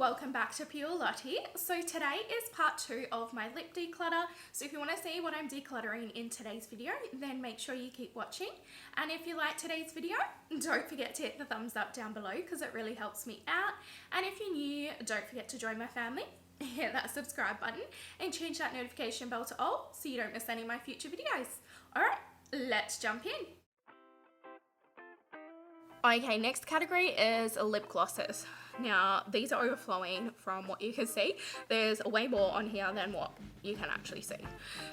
welcome back to Pure Lottie. So today is part 2 of my lip declutter. So if you want to see what I'm decluttering in today's video, then make sure you keep watching. And if you like today's video, don't forget to hit the thumbs up down below because it really helps me out. And if you're new, don't forget to join my family. Hit that subscribe button and change that notification bell to all so you don't miss any of my future videos. Alright, let's jump in. Okay, next category is lip glosses. Now, these are overflowing from what you can see. There's way more on here than what you can actually see.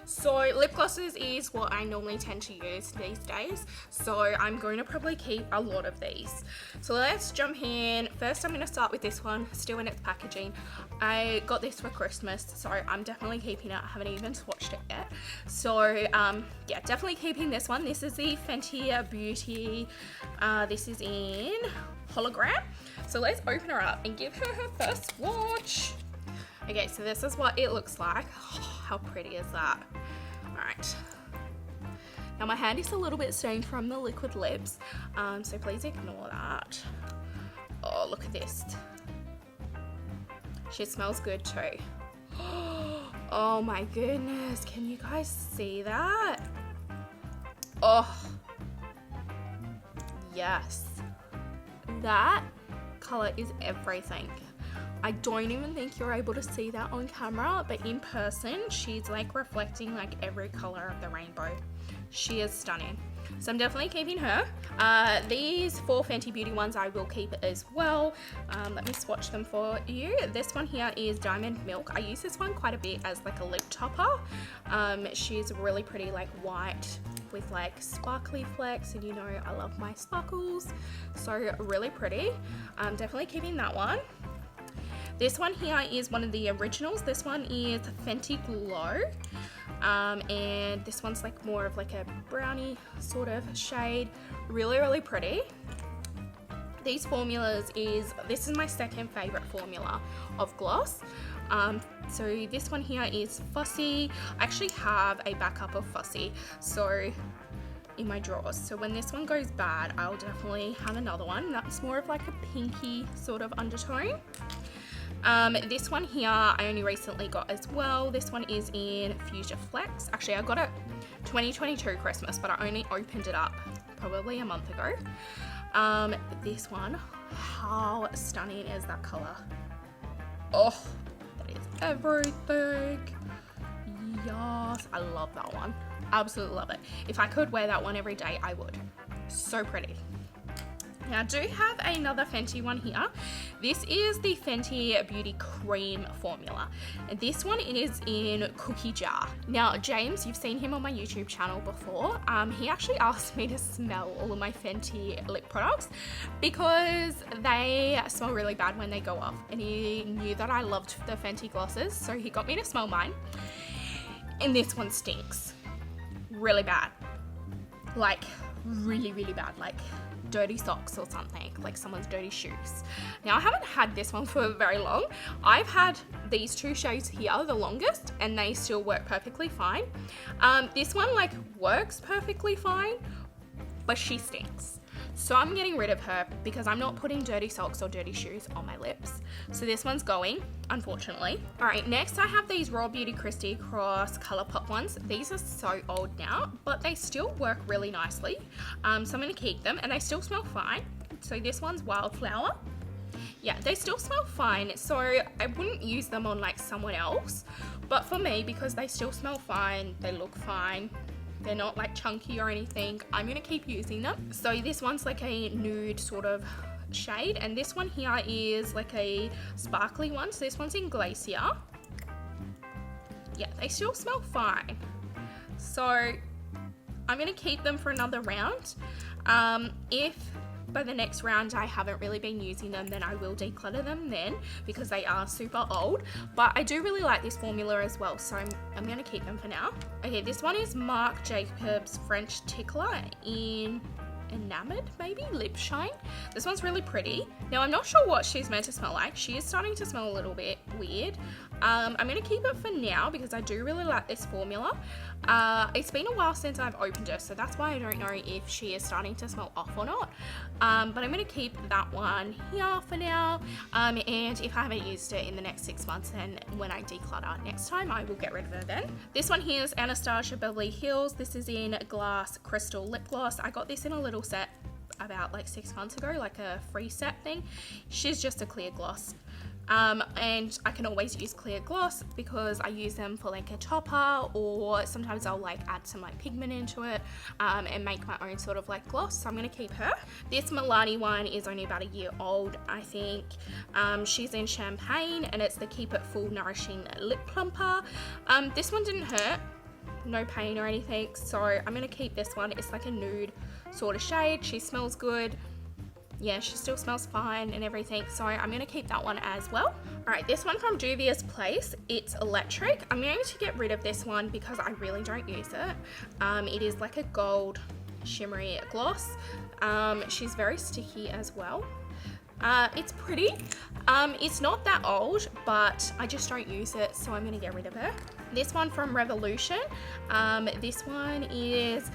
So lip glosses is what I normally tend to use these days. So I'm going to probably keep a lot of these. So let's jump in. First, I'm going to start with this one, still in its packaging. I got this for Christmas, so I'm definitely keeping it. I haven't even swatched it yet. So yeah, definitely keeping this one. This is the Fenty Beauty. This is in hologram. So let's open her up and give her her first swatch. Okay, so this is what it looks like. Oh, how pretty is that? All right. Now my hand is a little bit stained from the liquid lips, so please ignore that. Oh, look at this. She smells good too. Oh my goodness, can you guys see that? Oh, yes. That color is everything. I don't even think you're able to see that on camera, but in person she's like reflecting like every color of the rainbow. She is stunning. So I'm definitely keeping her. These 4 Fenty Beauty ones I will keep as well. Let me swatch them for you. This one here is Diamond Milk. I use this one quite a bit as like a lip topper. She's really pretty, like white with like sparkly flecks, and you know I love my sparkles, so really pretty. I'm definitely keeping that one. This one here is one of the originals. This one is Fenty Glow, and this one's like more of like a brownie sort of shade. Really pretty. These formulas this is my second favorite formula of gloss. So this one here is Fussy. I actually have a backup of Fussy, so in my drawers. So when this one goes bad, I'll definitely have another one. That's more of like a pinky sort of undertone. This one here I only recently got as well. This one is in Fuchsia Flex. Actually, I got it 2022 Christmas, but I only opened it up probably a month ago. This one, how stunning is that color? Oh, that is everything. Yes, I love that one. Absolutely love it. If I could wear that one every day, I would. So pretty. Now I do have another Fenty one here. This is the Fenty Beauty Cream formula. And this one is in Cookie Jar. Now James, you've seen him on my YouTube channel before. He actually asked me to smell all of my Fenty lip products because they smell really bad when they go off. And he knew that I loved the Fenty glosses, so he got me to smell mine. And this one stinks really bad. Like really bad. Like dirty socks or something, like someone's dirty shoes. Now I haven't had this one for very long. I've had these 2 shades here the longest and they still work perfectly fine. This one like works perfectly fine, but she stinks. So I'm getting rid of her because I'm not putting dirty socks or dirty shoes on my lips. So this one's going, unfortunately. All right, next I have these Raw Beauty Kristi Cross Color Pop ones. These are so old now, but they still work really nicely. So I'm gonna keep them and they still smell fine. So this one's Wildflower. Yeah, they still smell fine. So I wouldn't use them on like someone else, but for me, because they still smell fine, they look fine, they're not like chunky or anything, I'm gonna keep using them. So this one's like a nude sort of shade, and this one here is like a sparkly one. So this one's in Glacier. Yeah, they still smell fine. So I'm gonna keep them for another round. If by the next round I haven't really been using them, then I will declutter them then because they are super old. But I do really like this formula as well, so I'm gonna keep them for now. Okay, this one is Marc Jacobs French Tickler in Enamored, maybe lip shine. This one's really pretty. Now I'm not sure what she's meant to smell like. She is starting to smell a little bit weird. I'm gonna keep it for now because I do really like this formula. It's been a while since I've opened her, so that's why I don't know if she is starting to smell off or not. But I'm gonna keep that one here for now. And if I haven't used it in the next 6 months, then when I declutter next time, I will get rid of her then. This one here is Anastasia Beverly Hills. This is in Glass Crystal Lip Gloss. I got this in a little set about like 6 months ago, like a free set thing. She's just a clear gloss. And I can always use clear gloss because I use them for like a topper, or sometimes I'll like add some like pigment into it and make my own sort of like gloss. So I'm gonna keep her. This Lottie one is only about a year old, I think. She's in Champagne and it's the Keep It Full Nourishing Lip Plumper. This one didn't hurt, no pain or anything, so I'm gonna keep this one. It's like a nude sort of shade. She smells good. Yeah, she still smells fine and everything, so I'm going to keep that one as well. Alright, this one from Juvia's Place, it's electric. I'm going to get rid of this one because I really don't use it. It is like a gold shimmery gloss. She's very sticky as well. It's pretty. It's not that old, but I just don't use it, so I'm going to get rid of her. This one from Revolution. This one is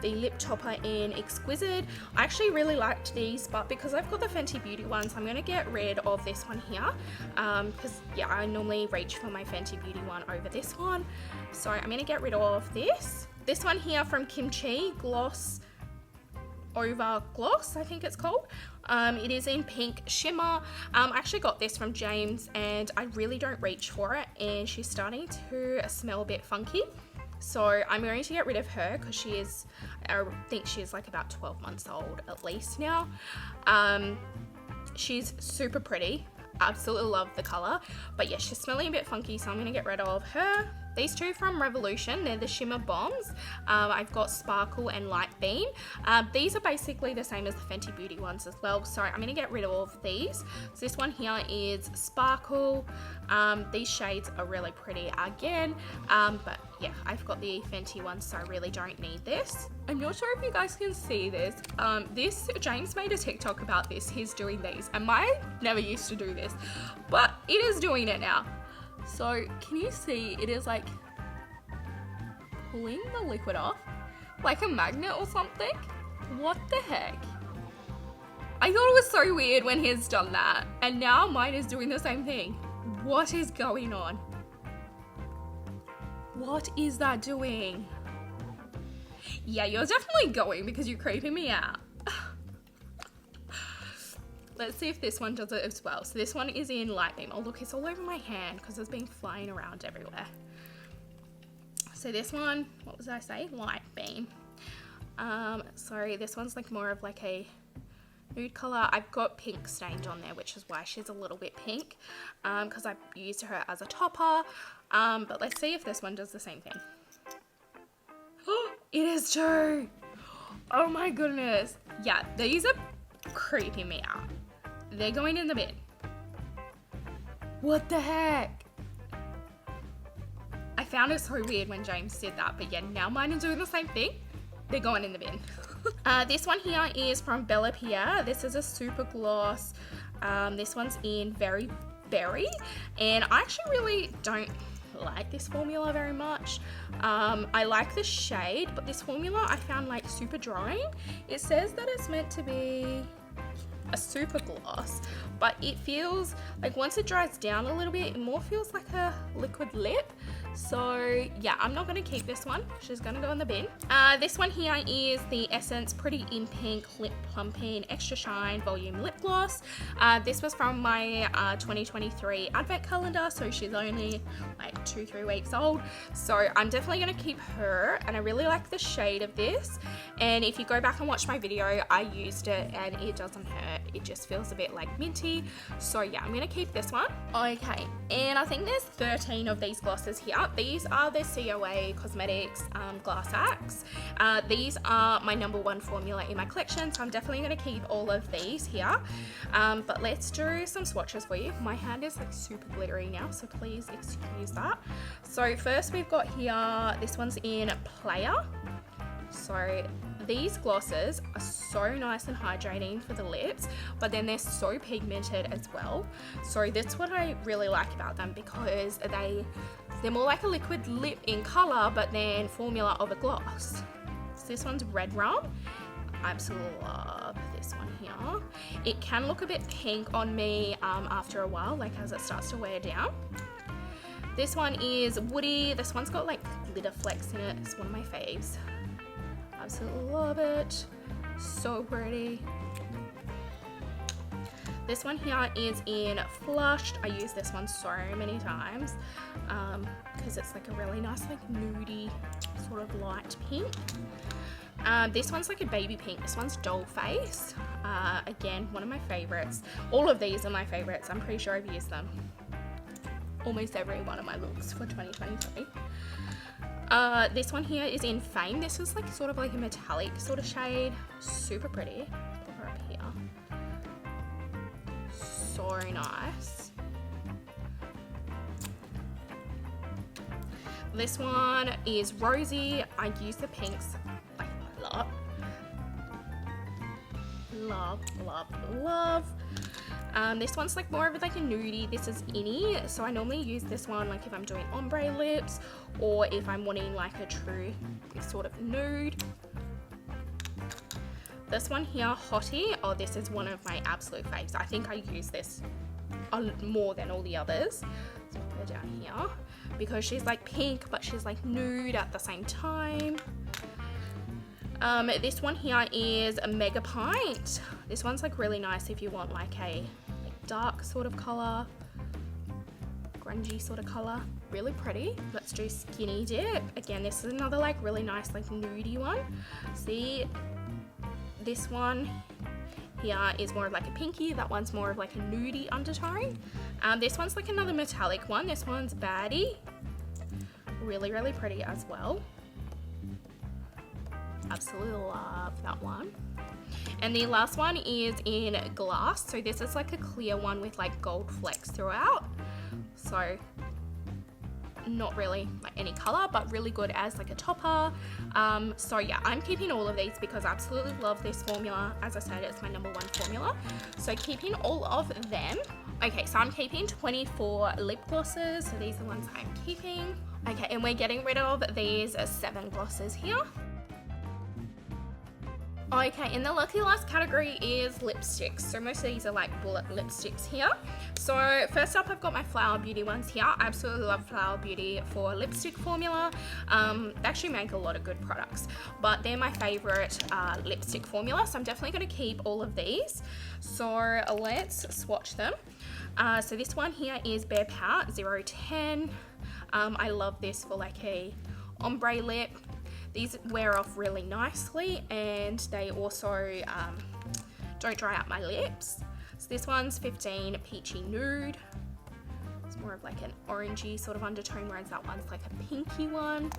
the lip topper in Exquisite. I actually really liked these, but because I've got the Fenty Beauty ones, I'm going to get rid of this one here because yeah, I normally reach for my Fenty Beauty one over this one, so I'm going to get rid of this one here from Kimchi, Gloss Over Gloss, I think it's called. It is in pink shimmer. I actually got this from James and I really don't reach for it, and she's starting to smell a bit funky. So I'm going to get rid of her because she is, I think she's like about 12 months old at least now. She's super pretty. Absolutely love the color. But yeah, she's smelling a bit funky, so I'm going to get rid of her. These two from Revolution, they're the Shimmer Bombs. I've got Sparkle and Light Beam. These are basically the same as the Fenty Beauty ones as well, so I'm going to get rid of these. So this one here is Sparkle. These shades are really pretty again, but yeah, I've got the Fenty one, so I really don't need this. I'm not sure if you guys can see this. James made a TikTok about this. He's doing these, and I never used to do this, but it is doing it now. So can you see it is like pulling the liquid off like a magnet or something? What the heck? I thought it was so weird when he's done that, and now mine is doing the same thing. What is going on? What is that doing? Yeah, you're definitely going because you're creeping me out. Let's see if this one does it as well. So this one is in Light Beam. Oh look, it's all over my hand because it's been flying around everywhere. So this one, what was I say? Light Beam. Sorry, this one's like more of like a nude color. I've got pink stained on there, which is why she's a little bit pink, because I used her as a topper. But let's see if this one does the same thing. Oh, it is too. Oh my goodness. Yeah, these are creeping me out. They're going in the bin. What the heck? I found it so weird when James did that, but yeah, now mine are doing the same thing. They're going in the bin. This one here is from Bella Pierre. This is a super gloss. This one's in Very Berry, and I actually really don't like this formula very much. I like the shade, but this formula I found like super drying. It says that it's meant to be a super gloss, but it feels like once it dries down a little bit, it more feels like a liquid lip. So yeah, I'm not going to keep this one. She's going to go in the bin. This one here is the Essence Pretty in Pink Lip Plumping Extra Shine Volume Lip Gloss. This was from my 2023 advent calendar, so she's only like 2-3 weeks old. So I'm definitely going to keep her, and I really like the shade of this. And if you go back and watch my video, I used it and it doesn't hurt. It just feels a bit like minty. So yeah, I'm going to keep this one. Okay, and I think there's 13 of these glosses here. These are the COA Cosmetics Glass Axe. These are my #1 formula in my collection, so I'm definitely going to keep all of these here. But let's do some swatches for you. My hand is like super glittery now, so please excuse that. So first we've got here, this one's in Player. So these glosses are so nice and hydrating for the lips, but then they're so pigmented as well. So that's what I really like about them, because they're more like a liquid lip in color, but then formula of a gloss. So this one's Red Rum. I absolutely love this one here. It can look a bit pink on me after a while, like as it starts to wear down. This one is Woody. This one's got like glitter flecks in it. It's one of my faves. Absolutely love it. So pretty. This one here is in Flushed. I use this one so many times because it's like a really nice like nudie sort of light pink. This one's like a baby pink. This one's Doll Face. Again, one of my favorites. All of these are my favorites. I'm pretty sure I've used them almost every one of my looks for 2023. This one here is in Fame. This is like sort of like a metallic sort of shade. Super pretty. Put her up here. So nice. This one is Rosy. I use the pinks like a lot. Love, love, love. This one's like more of like a nudie. This is Innie, so I normally use this one like if I'm doing ombre lips or if I'm wanting like a true sort of nude. This one here, Hottie. Oh, this is one of my absolute faves. I think I use this more than all the others. So I'll put her down here because she's like pink, but she's like nude at the same time. This one here is a Mega Pint. This one's like really nice if you want like a dark sort of color, grungy sort of color. Really pretty. Let's do Skinny Dip. Again, this is another like really nice like nudie one. See, this one here is more of like a pinky. That one's more of like a nudie undertone. This one's like another metallic one. This one's Baddie. Really, really pretty as well. Absolutely love that one. And the last one is in Glass. So this is like a clear one with like gold flecks throughout. So not really like any color, but really good as like a topper. So yeah, I'm keeping all of these because I absolutely love this formula. As I said, it's my #1 formula. So keeping all of them. Okay, so I'm keeping 24 lip glosses. So these are the ones I'm keeping. Okay, and we're getting rid of these 7 glosses here. Okay, and the lucky last category is lipsticks. So most of these are like bullet lipsticks here. So first up, I've got my Flower Beauty ones here. I absolutely love Flower Beauty for lipstick formula. They actually make a lot of good products, but they're my favorite lipstick formula. So I'm definitely going to keep all of these. So let's swatch them. So this one here is Bare Pout 010. I love this for like a ombre lip. These wear off really nicely and they also don't dry out my lips. So this one's 15 Peachy Nude. It's more of like an orangey sort of undertone, whereas that one's like a pinky one.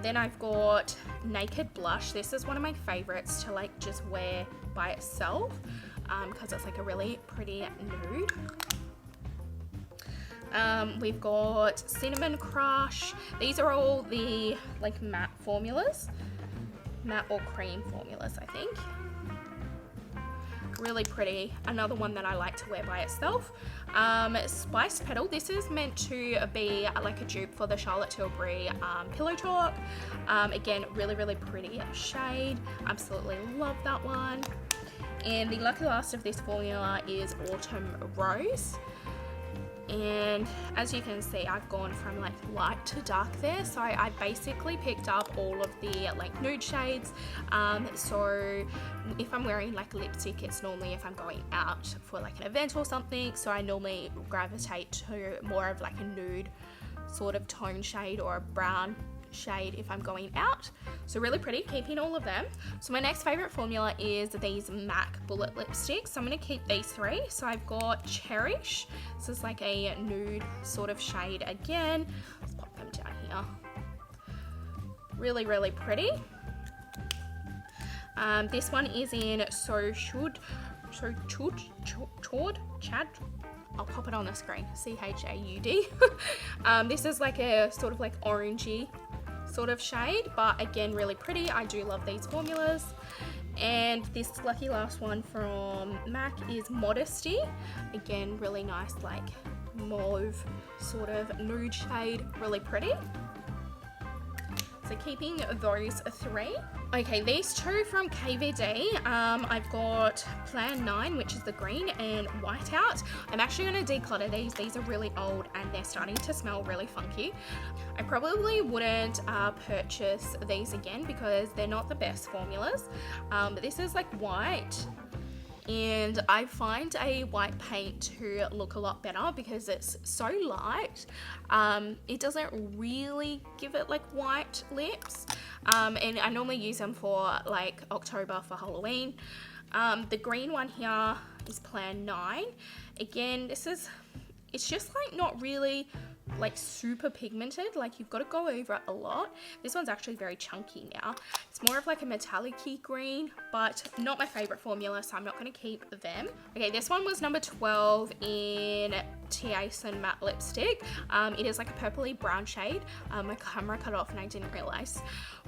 Then I've got Naked Blush. This is one of my favorites to like just wear by itself because it's like a really pretty nude. We've got Cinnamon Crush. These are all the like matte formulas, matte or cream formulas, I think. Really pretty. Another one that I like to wear by itself. Spiced Petal. This is meant to be like a dupe for the Charlotte Tilbury Pillow Talk. Again, really, really pretty shade. Absolutely love that one. And the lucky last of this formula is Autumn Rose. And as you can see, I've gone from like light to dark there. So I basically picked up all of the like nude shades. So if I'm wearing like lipstick, it's normally if I'm going out for like an event or something. So I normally gravitate to more of like a nude sort of tone shade or a brown shade if I'm going out. So really pretty, keeping all of them. So my next favorite formula is these MAC bullet lipsticks. So I'm going to keep these 3. So I've got Cherish. This is like a nude sort of shade again. Let's pop them down here. Really, really pretty. This one is in Chad. I'll pop it on the screen. CHAUD. This is like a sort of like orangey sort of shade, but again, really pretty. I do love these formulas. And this lucky last one from MAC is Modesty. Again, really nice, like mauve sort of nude shade, really pretty. So keeping those three. Okay, these two from KVD, I've got Plan 9, which is the green, and Whiteout. I'm actually going to declutter these. These are really old and they're starting to smell really funky. I probably wouldn't purchase these again because they're not the best formulas. But this is like white. And I find a white paint to look a lot better because it's so light. It doesn't really give it like white lips. And I normally use them for like October for Halloween. The green one here is Plan 9. Again, it's just like not really like super pigmented, like you've got to go over it a lot. This one's actually very chunky now. It's more of like a metallic-y green, but not my favorite formula, so I'm not going to keep them. Okay, this one was number 12 in Tiason matte lipstick. It is like a purpley brown shade. My camera cut off and I didn't realize,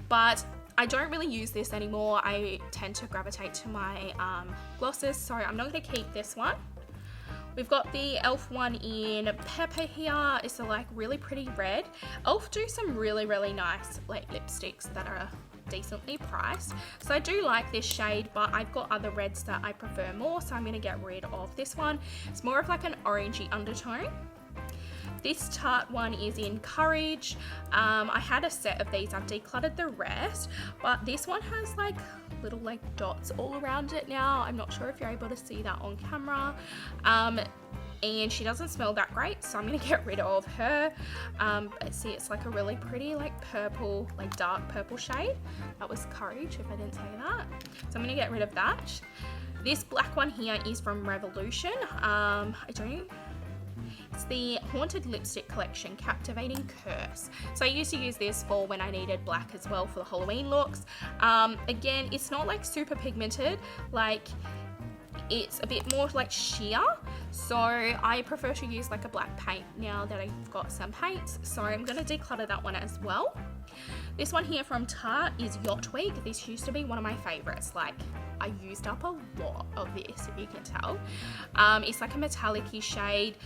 but I don't really use this anymore. I tend to gravitate to my glosses, so I'm not going to keep this one. We've got the e.l.f. one in Pepper here. It's a like really pretty red. e.l.f. do some really, really nice like lipsticks that are decently priced. So I do like this shade, but I've got other reds that I prefer more, so I'm going to get rid of this one. It's more of like an orangey undertone. This Tarte one is in Courage. I had a set of these. I've decluttered the rest, but this one has like little like dots all around it now. I'm not sure if you're able to see that on camera. And she doesn't smell that great, so I'm gonna get rid of her. But see, it's like a really pretty like purple, like dark purple shade. That was Courage, if I didn't say that. So I'm gonna get rid of that. This black one here is from Revolution. It's the Haunted Lipstick Collection, Captivating Curse. So I used to use this for when I needed black as well for the Halloween looks. Again, it's not like super pigmented, like it's a bit more like sheer. So I prefer to use like a black paint now that I've got some paints. So I'm going to declutter that one as well. This one here from Tarte is Yacht Week. This used to be one of my favorites. Like I used up a lot of this, if you can tell. It's like a metallic-y shade.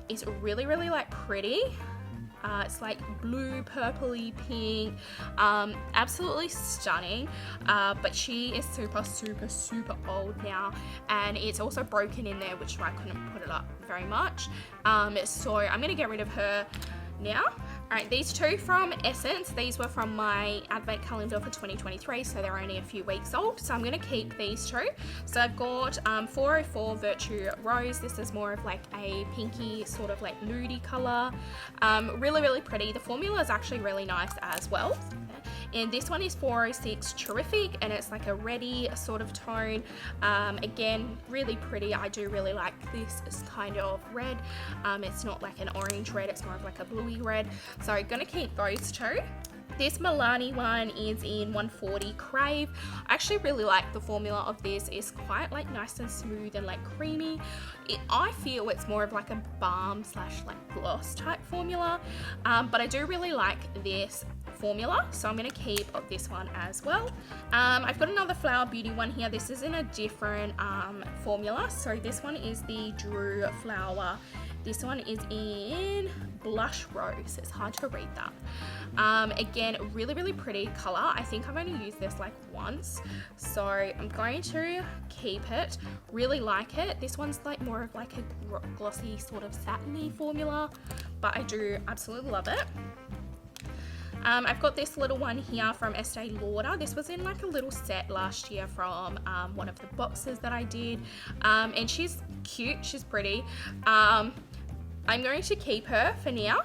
It's really, really like pretty. It's like blue, purpley, pink, absolutely stunning. But she is super, super, super old now, and it's also broken in there, which is why I couldn't put it up very much. So I'm gonna get rid of her now. Alright, these two from Essence, these were from my advent calendar for 2023, so they're only a few weeks old, so I'm going to keep these two. So I've got 404 Virtue Rose. This is more of like a pinky sort of like nudie colour. Really, really pretty. The formula is actually really nice as well. And this one is 406 Terrific, and it's like a reddy sort of tone. Again, really pretty. I do really like this kind of red. It's not like an orange red, it's more of like a bluey red. So I'm gonna keep those two. This Milani one is in 140 Crave. I actually really like the formula of this. It's quite like nice and smooth and like creamy. I feel it's more of like a balm slash like gloss type formula, but I do really like this formula, so I'm going to keep this one as well. I've got another Flower Beauty one here. This is in a different formula. So this one is the Drew Flower. This one is in Blush Rose. It's hard to read that. Again, really, really pretty color. I think I've only used this like once, so I'm going to keep it. Really like it. This one's like more of like a glossy sort of satiny formula, but I do absolutely love it. I've got this little one here from Estee Lauder. This was in like a little set last year from one of the boxes that I did, and she's cute, she's pretty. I'm going to keep her for now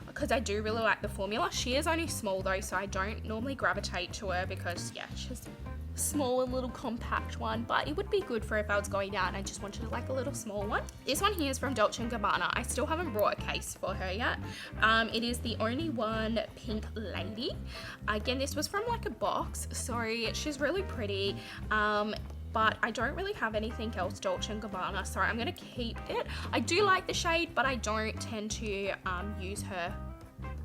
because I do really like the formula. She is only small though, so I don't normally gravitate to her because yeah, she's a small and little compact one, but it would be good for if I was going out and I just wanted like a little small one. This one here is from Dolce & Gabbana. I still haven't brought a case for her yet. It is the Only One Pink Lady. Again, this was from like a box, so she's really pretty. But I don't really have anything else Dolce & Gabbana, so I'm going to keep it. I do like the shade, but I don't tend to use her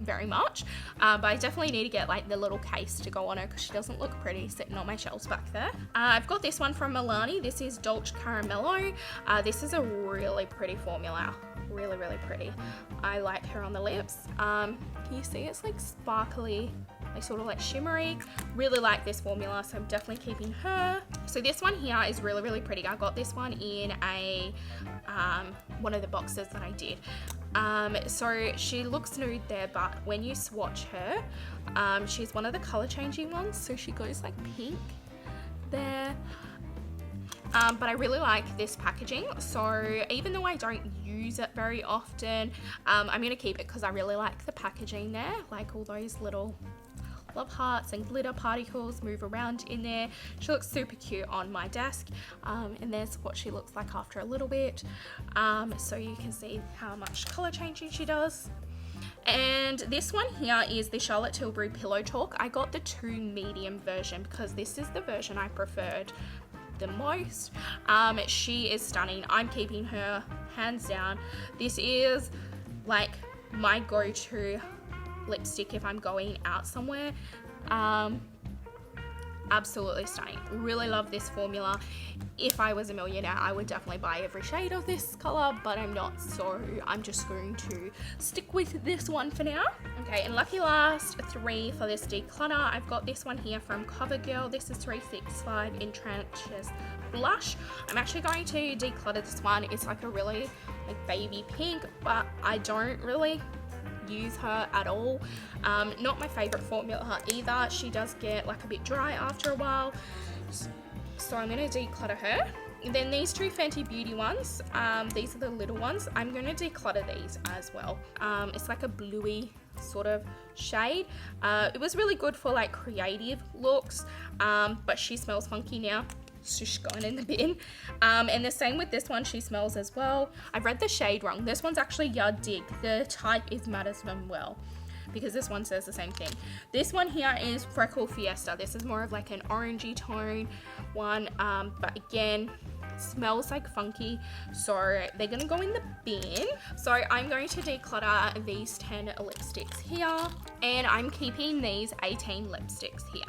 very much, but I definitely need to get like the little case to go on her because she doesn't look pretty sitting on my shelves back there. I've got this one from Milani. This is Dolce Caramello. This is a really pretty formula. Really, really pretty. I like her on the lips. Can you see it's like sparkly, like sort of like shimmery. Really like this formula, so I'm definitely keeping her. So this one here is really, really pretty. I got this one in a one of the boxes that I did. So she looks nude there, but when you swatch her, she's one of the color changing ones, so she goes like pink there. But I really like this packaging, so even though I don't use it very often, I'm going to keep it because I really like the packaging there, like all those little love hearts and glitter particles move around in there. She looks super cute on my desk, and there's what she looks like after a little bit, so you can see how much color changing she does. And this one here is the Charlotte Tilbury Pillow Talk. I got the 2 medium version because this is the version I preferred the most. She is stunning. I'm keeping her hands down. This is like my go-to lipstick if I'm going out somewhere. Absolutely stunning. Really love this formula. If I was a millionaire, I would definitely buy every shade of this color, but I'm not, so I'm just going to stick with this one for now. Okay, and lucky last 3 for this declutter. I've got this one here from CoverGirl. This is 365 Enchantress Blush. I'm actually going to declutter this one. It's like a really like baby pink, but I don't really use her at all. Not my favorite formula either. She does get like a bit dry after a while, so I'm going to declutter her. And then these 2 Fenty Beauty ones, these are the little ones. I'm going to declutter these as well. It's like a bluey sort of shade. It was really good for like creative looks, but she smells funky now, so she's going in the bin. And the same with this one, she smells as well. I read the shade wrong. This one's actually Yard Dig. The type is Madison Well, because this one says the same thing. This one here is Freckle Fiesta. This is more of like an orangey tone one, but again, smells like funky, so they're gonna go in the bin. So I'm going to declutter these 10 lipsticks here, and I'm keeping these 18 lipsticks here.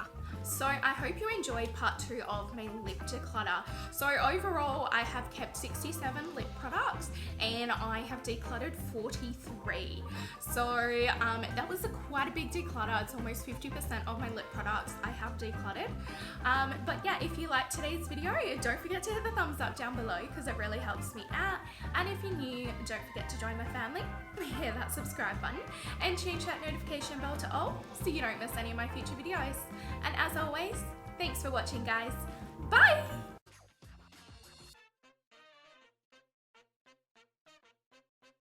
So I hope you enjoyed part 2 of my lip declutter. So overall, I have kept 67 lip products and I have decluttered 43. So that was quite a big declutter. It's almost 50% of my lip products I have decluttered. But yeah, if you liked today's video, don't forget to hit the thumbs up down below because it really helps me out. And if you're new, don't forget to join my family. Hit that subscribe button and change that notification bell to all so you don't miss any of my future videos. And as always, thanks for watching, guys. Bye!